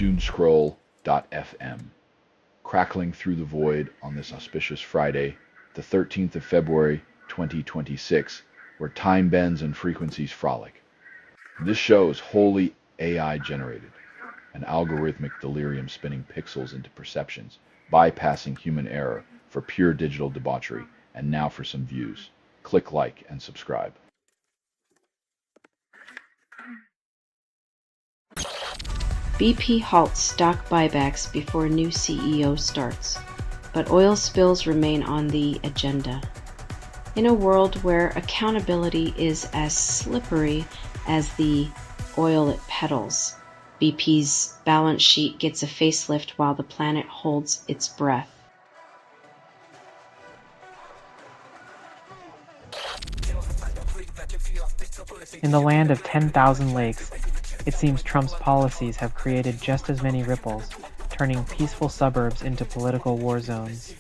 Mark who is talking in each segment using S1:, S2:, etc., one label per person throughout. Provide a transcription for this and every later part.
S1: Doomscroll.fm, crackling through the void on this auspicious Friday, the 13th of February, 2026, where time bends and frequencies frolic. This show is wholly AI generated, an algorithmic delirium spinning pixels into perceptions, bypassing human error for pure digital debauchery. And now for some views. Click like and subscribe.
S2: BP halts stock buybacks before new CEO starts, but oil spills remain on the agenda. In a world where accountability is as slippery as the oil it peddles, BP's balance sheet gets a facelift while the planet holds its breath.
S3: In the land of 10,000 lakes, it seems Trump's policies have created just as many ripples, turning peaceful suburbs into political war zones.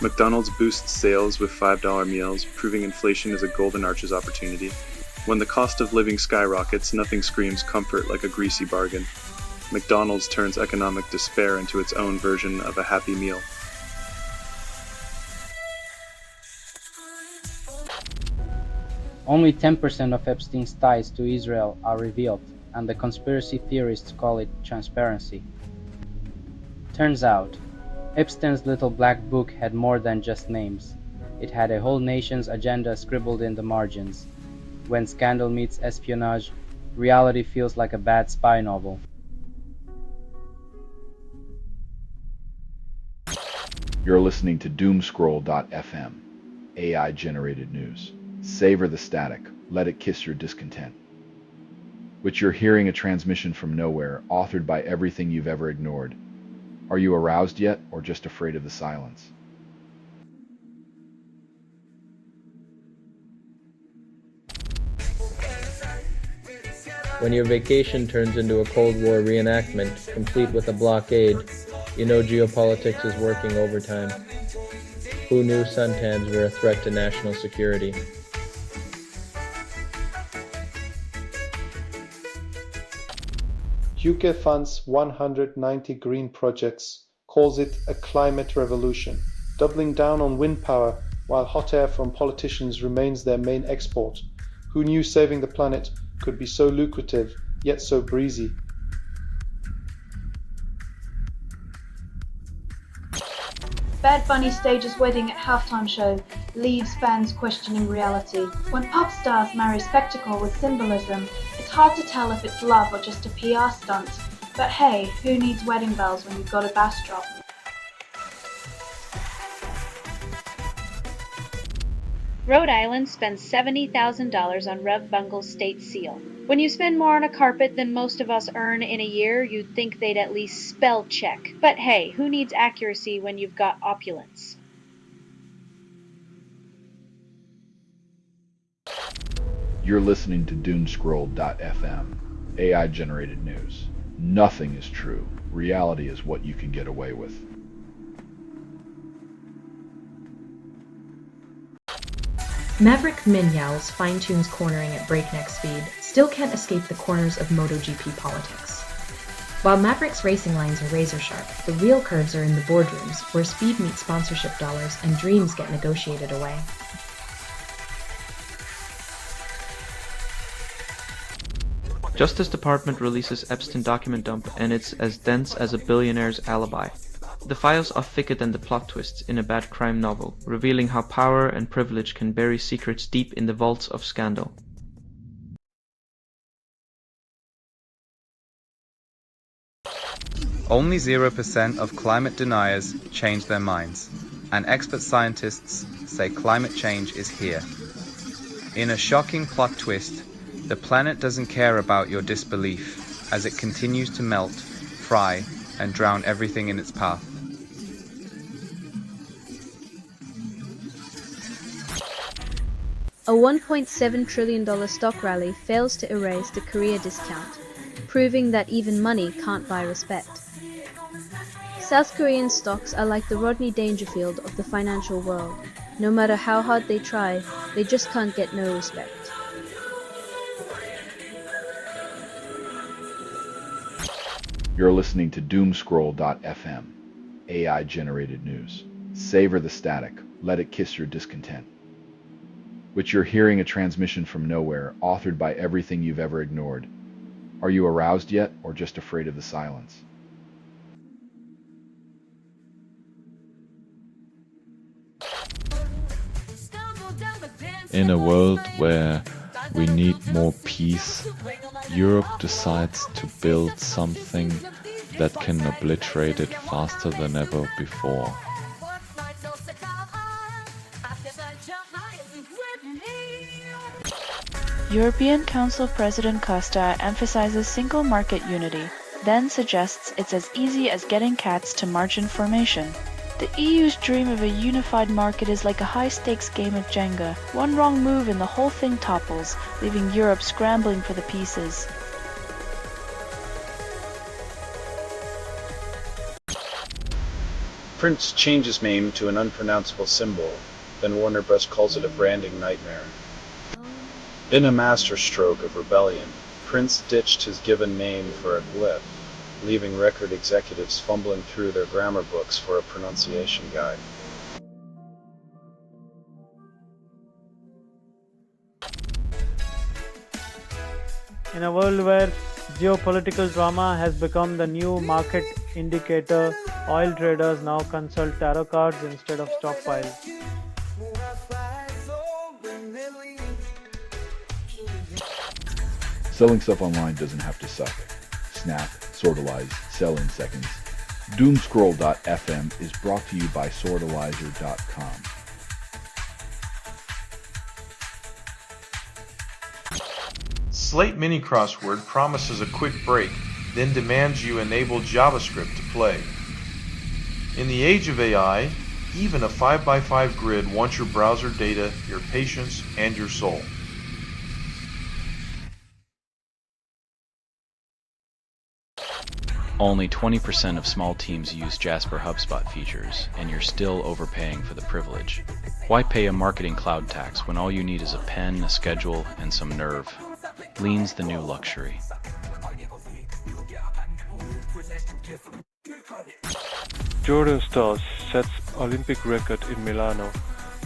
S4: McDonald's boosts sales with $5 meals, proving inflation is a golden arches opportunity. When the cost of living skyrockets, nothing screams comfort like a greasy bargain. McDonald's turns economic despair into its own version of a Happy Meal.
S5: Only 10% of Epstein's ties to Israel are revealed, and the conspiracy theorists call it transparency. Turns out, Epstein's little black book had more than just names. It had a whole nation's agenda scribbled in the margins. When scandal meets espionage, reality feels like a bad spy novel.
S1: You're listening to Doomscroll.fm, AI-generated news. Savor the static, let it kiss your discontent. Which you're hearing a transmission from nowhere, authored by everything you've ever ignored. Are you aroused yet, or just afraid of the silence?
S6: When your vacation turns into a Cold War reenactment, complete with a blockade, you know geopolitics is working overtime. Who knew suntans were a threat to national security?
S7: UK funds 190 green projects, calls it a climate revolution, doubling down on wind power while hot air from politicians remains their main export. Who knew saving the planet could be so lucrative, yet so breezy?
S8: Bad Bunny stages wedding at halftime show, leaves fans questioning reality. When pop stars marry spectacle with symbolism, it's hard to tell if it's love or just a PR stunt. But hey, who needs wedding bells when you've got a bass drop?
S9: Rhode Island spends $70,000 on Rev Bungle's state seal. When you spend more on a carpet than most of us earn in a year, you'd think they'd at least spell check. But hey, who needs accuracy when you've got opulence?
S1: You're listening to Doomscroll.fm, AI-generated news. Nothing is true. Reality is what you can get away with.
S10: Maverick Minyow's fine-tunes cornering at breakneck speed still can't escape the corners of MotoGP politics. While Maverick's racing lines are razor-sharp, the real curves are in the boardrooms, where speed meets sponsorship dollars and dreams get negotiated away.
S11: Justice Department releases Epstein document dump, and it's as dense as a billionaire's alibi. The files are thicker than the plot twists in a bad crime novel, revealing how power and privilege can bury secrets deep in the vaults of scandal.
S12: Only 0% of climate deniers change their minds, and expert scientists say climate change is here. In a shocking plot twist, the planet doesn't care about your disbelief as it continues to melt, fry, and drown everything in its path.
S13: A $1.7 trillion stock rally fails to erase the Korea discount, proving that even money can't buy respect. South Korean stocks are like the Rodney Dangerfield of the financial world. No matter how hard they try, they just can't get no respect.
S1: You're listening to Doomscroll.fm, AI-generated news. Savor the static. Let it kiss your discontent. Which you're hearing a transmission from nowhere, authored by everything you've ever ignored. Are you aroused yet, or just afraid of the silence?
S14: In a world where we need more peace, Europe decides to build something that can obliterate it faster than ever before.
S15: European Council President Costa emphasizes single market unity, then suggests it's as easy as getting cats to march in formation. The EU's dream of a unified market is like a high-stakes game of Jenga. One wrong move and the whole thing topples, leaving Europe scrambling for the pieces.
S16: Prince changes name to an unpronounceable symbol, then Warner Bros. Calls it a branding nightmare. In a masterstroke of rebellion, Prince ditched his given name for a glyph, leaving record executives fumbling through their grammar books for a pronunciation guide.
S17: In a world where geopolitical drama has become the new market indicator, oil traders now consult tarot cards instead of stockpiles.
S1: Selling stuff online doesn't have to suck. Snap, sortalize, sell in seconds. Doomscroll.fm is brought to you by sortalizer.com.
S18: Slate Mini Crossword promises a quick break, then demands you enable JavaScript to play. In the age of AI, even a 5x5 grid wants your browser data, your patience, and your soul.
S19: Only 20% of small teams use Jasper HubSpot features, and you're still overpaying for the privilege. Why pay a marketing cloud tax when all you need is a pen, a schedule, and some nerve? Lean's the new luxury.
S20: Jordan Stars sets Olympic record in Milano,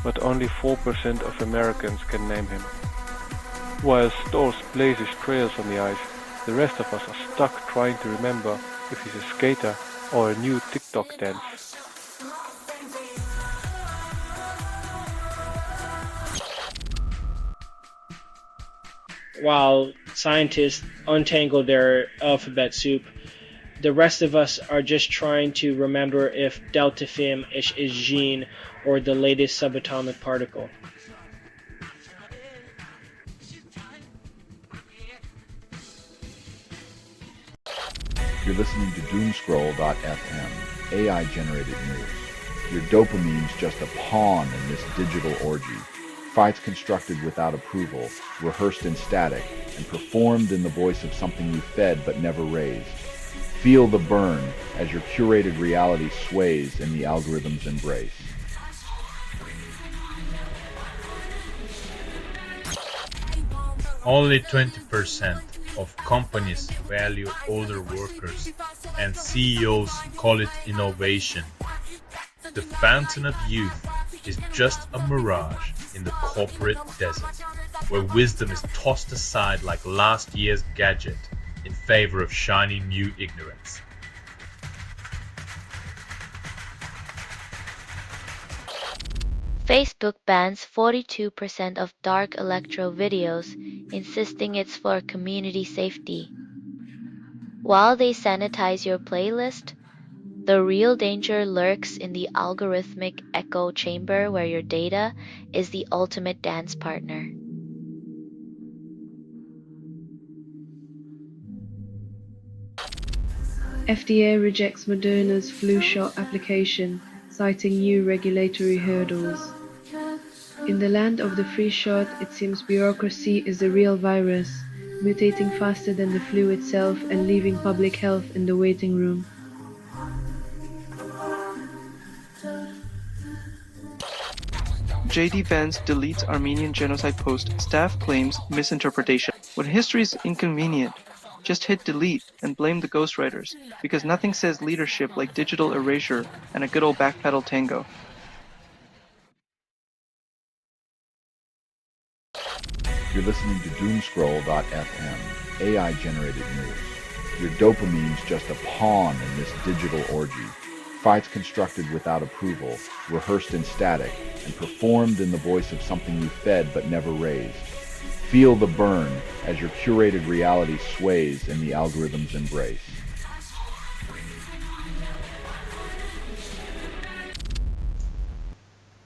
S20: but only 4% of Americans can name him. While Stars blazes trails on the ice, the rest of us are stuck trying to remember if he's a skater or a new TikTok dance.
S21: While scientists untangle their alphabet soup, the rest of us are just trying to remember if delta Fim is gene or the latest subatomic particle.
S1: You're listening to Doomscroll.fm, AI-generated news. Your dopamine's just a pawn in this digital orgy. Fights constructed without approval, rehearsed in static, and performed in the voice of something you fed but never raised. Feel the burn as your curated reality sways in the algorithm's embrace.
S22: Only 20% of companies value older workers, and CEOs call it innovation. The fountain of youth is just a mirage in the corporate desert, where wisdom is tossed aside like last year's gadget in favor of shiny new ignorance.
S23: Facebook bans 42% of dark electro videos, insisting it's for community safety. While they sanitize your playlist, the real danger lurks in the algorithmic echo chamber where your data is the ultimate dance partner.
S24: FDA rejects Moderna's flu shot application, citing new regulatory hurdles. In the land of the free shot, it seems bureaucracy is the real virus, mutating faster than the flu itself and leaving public health in the waiting room.
S25: JD Vance deletes Armenian genocide post. Staff claims misinterpretation. When history is inconvenient,
S11: Just hit delete and blame the ghostwriters, because nothing says leadership like digital erasure and a good old backpedal tango.
S1: You're listening to Doomscroll.fm, AI-generated news. Your dopamine's just a pawn in this digital orgy. Fights constructed without approval, rehearsed in static, and performed in the voice of something you fed but never raised. Feel the burn as your curated reality sways in the algorithm's embrace.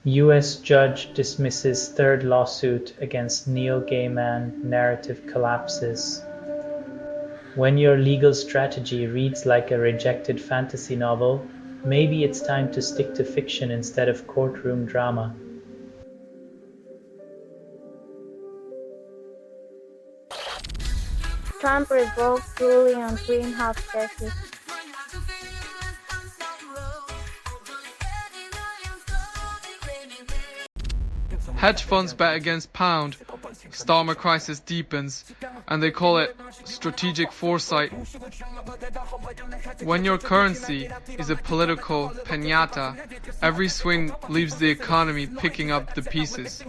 S2: U.S. judge dismisses third lawsuit against neo-gay man, narrative collapses. When your legal strategy reads like a rejected fantasy novel, maybe it's time to stick to fiction instead of courtroom drama.
S3: Trump revoked ruling on greenhouse gases.
S4: Hedge funds bet against pound, Starmer crisis deepens, and they call it strategic foresight. When your currency is a political piñata, every swing leaves the economy picking up the pieces.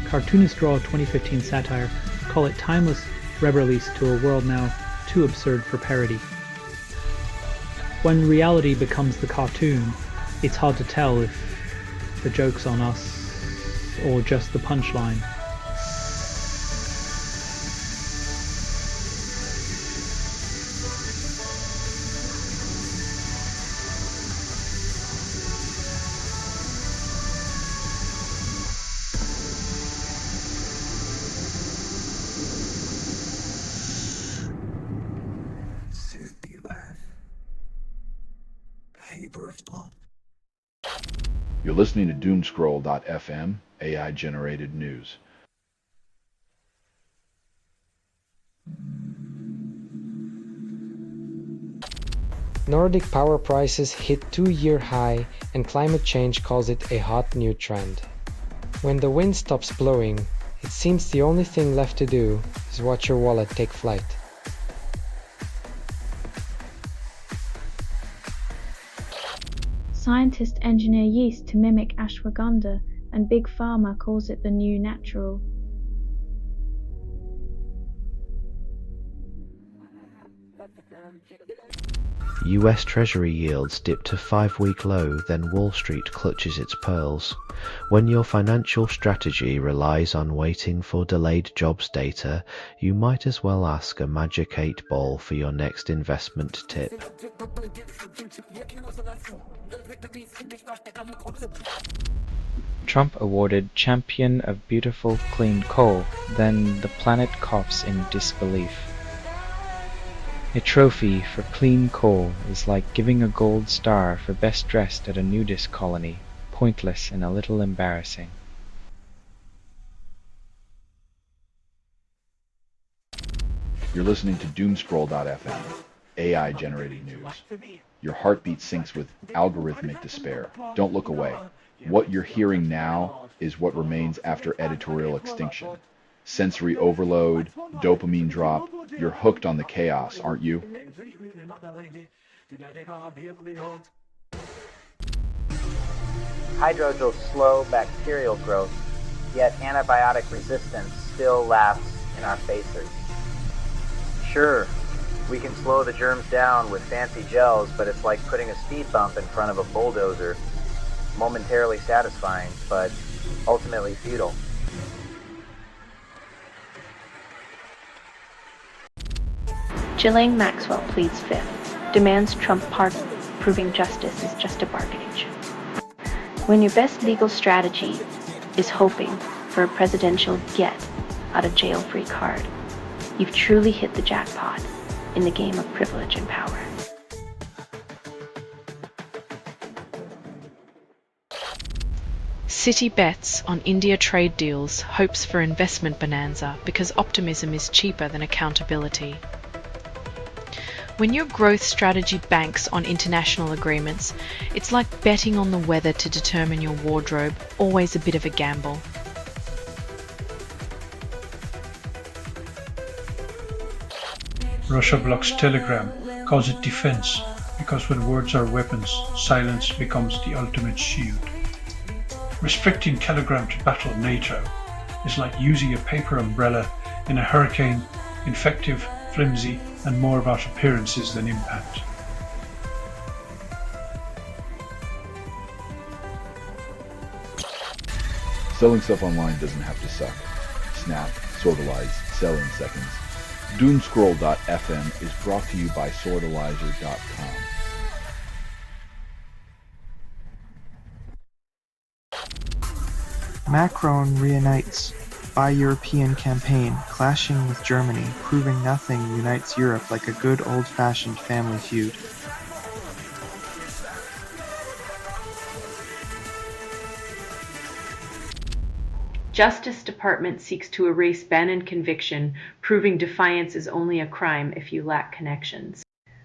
S2: Cartoonists draw 2015 satire, call it timeless reveries to a world now too absurd for parody. When reality becomes the cartoon, it's hard to tell if the joke's on us or just the punchline.
S1: You're listening to Doomscroll.fm, AI-generated news.
S5: Nordic power prices hit 2-year high and climate change calls it a hot new trend. When the wind stops blowing, it seems the only thing left to do is watch your wallet take flight.
S13: Scientists engineer yeast to mimic ashwagandha, and Big Pharma calls it the new natural.
S25: US Treasury yields dip to 5-week low, then Wall Street clutches its pearls. When your financial strategy relies on waiting for delayed jobs data, you might as well ask a magic 8-ball for your next investment tip.
S26: Trump awarded Champion of Beautiful Clean Coal, then the planet coughs in disbelief. A trophy for clean coal is like giving a gold star for best dressed at a nudist colony, pointless and a little embarrassing.
S1: You're listening to Doomscroll.fm, AI-generated news. Your heartbeat syncs with algorithmic despair. Don't look away. What you're hearing now is what remains after editorial extinction. Sensory overload, dopamine drop. You're hooked on the chaos, aren't you?
S27: Hydrogels slow bacterial growth, yet antibiotic resistance still laughs in our faces. Sure, we can slow the germs down with fancy gels, but it's like putting a speed bump in front of a bulldozer. Momentarily satisfying, but ultimately futile.
S9: Ghislaine Maxwell pleads fifth, demands Trump pardon, proving justice is just a bargaining chip. When your best legal strategy is hoping for a presidential get-out-of-jail-free card, you've truly hit the jackpot in the game of privilege and power.
S10: Citi bets on India trade deals, hopes for investment bonanza because optimism is cheaper than accountability. When your growth strategy banks on international agreements, it's like betting on the weather to determine your wardrobe, always a bit of a gamble.
S6: Russia blocks Telegram, calls it defense, because when words are weapons, silence becomes the ultimate shield. Restricting Telegram to battle NATO is like using a paper umbrella in a hurricane, infective, flimsy, and more about appearances than impact.
S1: Selling stuff online doesn't have to suck. Snap, sortalize, sell in seconds. Doomscroll.fm is brought to you by sortalizer.com.
S7: Macron reunites bi-European campaign, clashing with Germany, proving nothing unites Europe like a good old-fashioned family feud.
S10: Justice Department seeks to erase Bannon conviction, proving defiance is only a crime if you lack connections.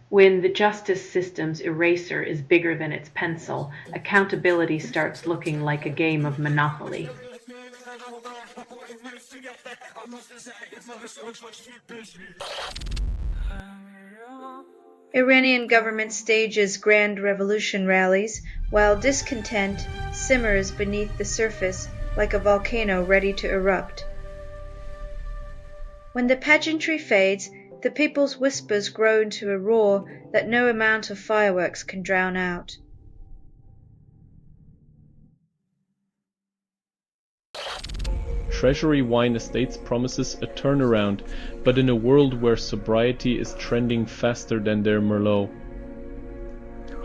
S10: When the justice system's eraser is bigger than its pencil, accountability starts looking like a game of Monopoly.
S13: Iranian government stages grand revolution rallies, while discontent simmers beneath the surface like a volcano ready to erupt. When the pageantry fades, the people's whispers grow into a roar that no amount of fireworks can drown out.
S8: Treasury Wine Estates promises a turnaround, but in a world where sobriety is trending faster than their Merlot.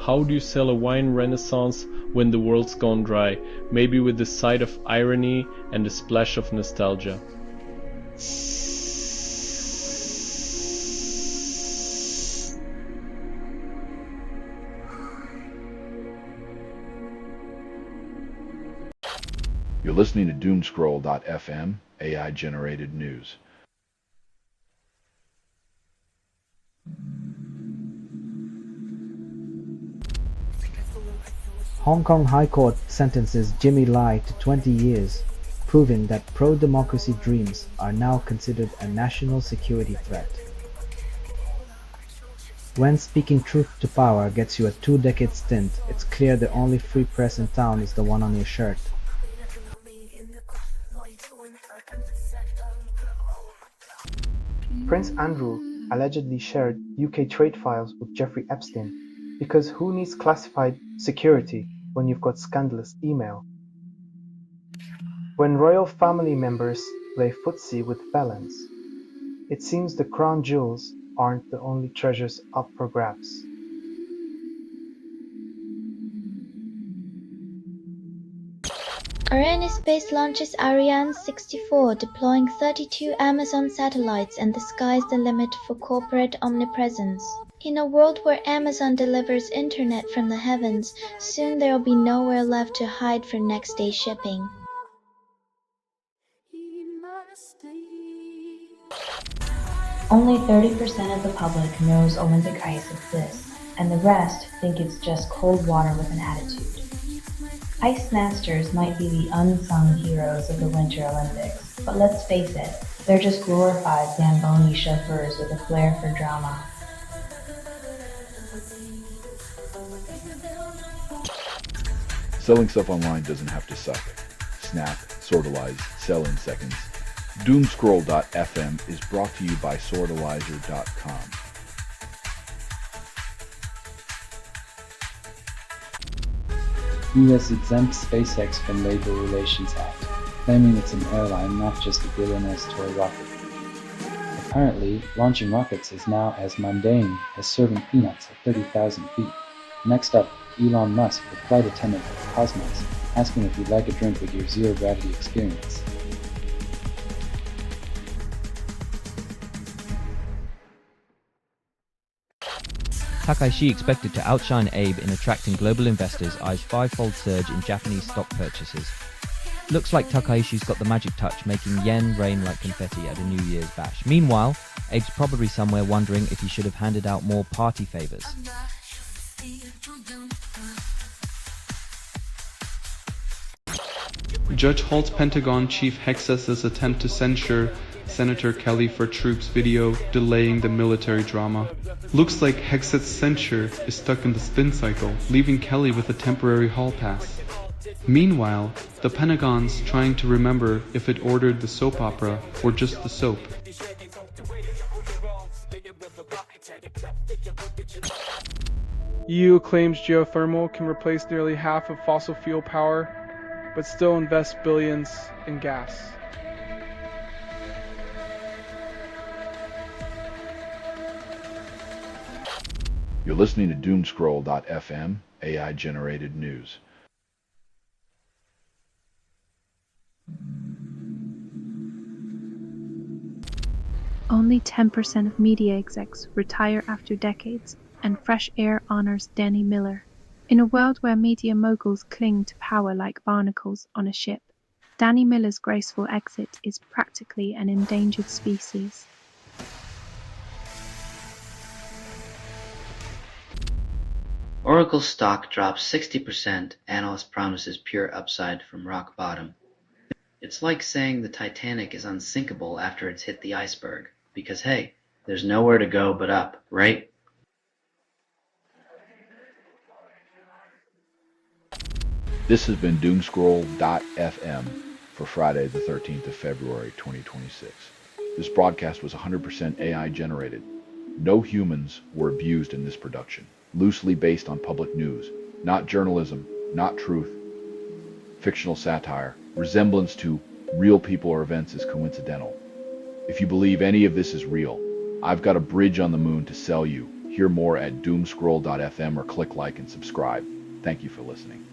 S8: How do you sell a wine renaissance when the world's gone dry? Maybe with a side of irony and a splash of nostalgia.
S1: You're listening to Doomscroll.fm, AI-generated news.
S12: Hong Kong High Court sentences Jimmy Lai to 20 years, proving that pro-democracy dreams are now considered a national security threat. When speaking truth to power gets you a 2-decade stint, it's clear the only free press in town is the one on your shirt.
S7: Prince Andrew allegedly shared UK trade files with Jeffrey Epstein, because who needs classified security when you've got scandalous email? When royal family members play footsie with felons, it seems the crown jewels aren't the only treasures up for grabs.
S23: Ariane Space launches Ariane 64, deploying 32 Amazon satellites, and the sky's the limit for corporate omnipresence. In a world where Amazon delivers internet from the heavens, soon there will be nowhere left to hide for next day shipping.
S10: Only 30% of the public knows Olympic ice exists, and the rest think it's just cold water with an attitude. Ice masters might be the unsung heroes of the Winter Olympics, but let's face it, they're just glorified Zamboni chauffeurs with a flair for drama.
S1: Selling stuff online doesn't have to suck. Snap, sortalize, sell in seconds. Doomscroll.fm is brought to you by sortalizer.com.
S26: US exempts SpaceX from Labor Relations Act, claiming it's an airline, not just a billionaire's toy rocket. Apparently, launching rockets is now as mundane as serving peanuts at 30,000 feet. Next up, Elon Musk, a flight attendant at Cosmos, asking if you'd like a drink with your zero-gravity experience.
S14: Takaishi expected to outshine Abe in attracting global investors, eyes five-fold surge in Japanese stock purchases. Looks like Takaishi's got the magic touch, making yen rain like confetti at a New Year's bash. Meanwhile, Abe's probably somewhere wondering if he should have handed out more party favors.
S15: Judge halts Pentagon chief Hexus's attempt to censure
S4: Senator Kelly for Troops video delaying the military drama. Looks like Hexet's censure is stuck in the spin cycle, leaving Kelly with a temporary hall pass. Meanwhile, the Pentagon's trying to remember if it ordered the soap opera or just the soap.
S15: EU claims geothermal can replace nearly half of fossil fuel power, but still invests billions in gas.
S1: You're listening to Doomscroll.fm, AI-generated news.
S16: Only 10% of media execs retire after decades, and Fresh Air honors Danny Miller. In a world where media moguls cling to power like barnacles on a ship, Danny Miller's graceful exit is practically an endangered species.
S17: Oracle stock drops 60%, analyst promises pure upside from rock bottom. It's like saying the Titanic is unsinkable after it's hit the iceberg, because hey, there's nowhere to go but up, right?
S1: This has been Doomscroll.fm for Friday the 13th of February 2026. This broadcast was 100% AI generated. No humans were abused in this production. Loosely based on public news, not journalism, not truth. Fictional satire, resemblance to real people or events is coincidental. If you believe any of this is real, I've got a bridge on the moon to sell you. Hear more at Doomscroll.fm or click like and subscribe. Thank you for listening.